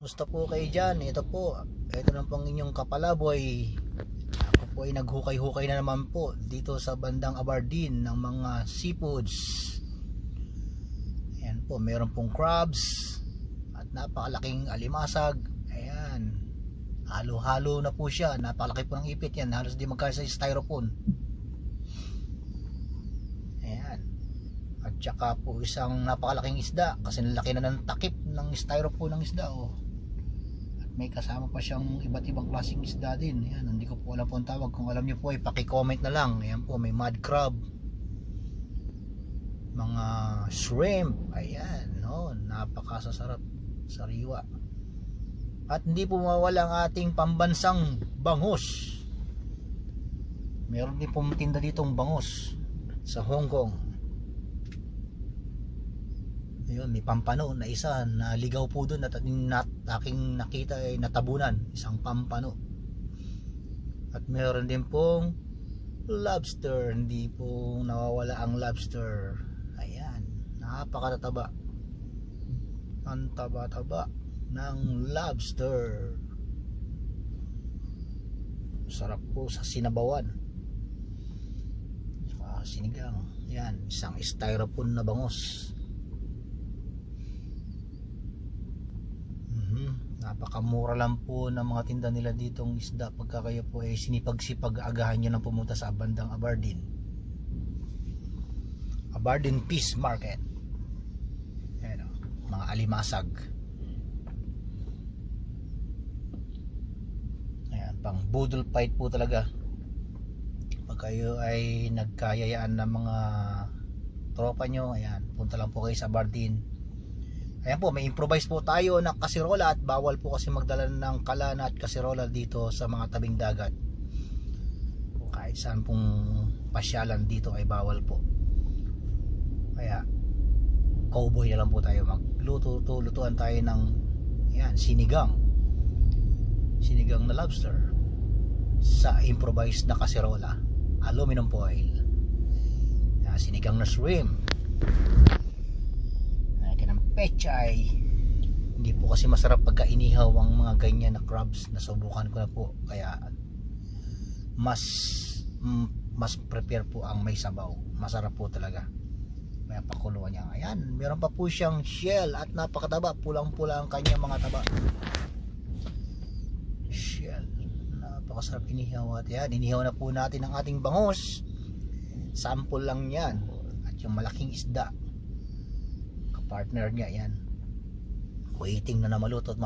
Musta po kayo dyan? Ito na pong inyong kapalaboy. Ako po ay naghukay-hukay na naman po dito sa bandang Aberdeen ng mga seafoods. Ayan po, meron pong crabs at napakalaking alimasag. Ayan, halo-halo na po siya. Napakalaki po ng ipit yan, halos di magkasa sa styrofoam. Ayan, at saka po isang napakalaking isda, kasi nalaki na ng takip ng styrofoam ng isda. May kasama pa siyang iba't ibang klaseng isda din. Ayan, hindi ko po alam po ang tawag. Kung alam nyo po ay paki-comment na lang. Ayan po, may mud crab, mga shrimp. Ayan, no, napakasasarap, sariwa. At hindi po mawala ang ating pambansang bangus. Meron din pong tinda ditong bangus sa Hong Kong. Ayun, may pampano na isa na ligaw po doon at aking nakita ay natabunan, isang pampano. At meron din pong lobster, hindi po nawawala ang lobster. Ayan, napakatataba, ang taba-taba ng lobster. Sarap po sa sinabawan, saka sinigang. Ayan, isang styrofoam na bangus. Napakamura lang po ng mga tinda nila ditong isda pagka kayo po ay sinipag-sipag agahan nyo nang pumunta sa bandang Aberdeen. Aberdeen Fish Market. Ayan, mga alimasag. Ayan, pang budol fight po talaga pag kayo ay nagkayayaan ng mga tropa nyo. Ayan, punta lang po kayo sa Aberdeen. Ayan po, may improvise po tayo na kasirola at bawal po kasi magdala ng kalana at kasirola dito sa mga tabing dagat. Kahit saan pong pasyalan dito ay bawal po. Kaya cowboy na lang po tayo. Lutuan tayo ng yan, sinigang na lobster sa improvise na kasirola, aluminum foil. Yan, sinigang na shrimp, pechay. Hindi po kasi masarap pagka inihaw ang mga ganyan na crabs. Nasubukan ko na po, kaya mas prepare po ang may sabaw. Masarap po talaga, kaya pakuluan niya. Ayan, meron pa po siyang shell at napakataba, pulang-pula ang kanyang mga taba. Shell, napakasarap inihaw. At yan, inihaw na po natin ang ating bangus. Sample lang yan. At yung malaking isda, partner niya, yan, waiting na maluto at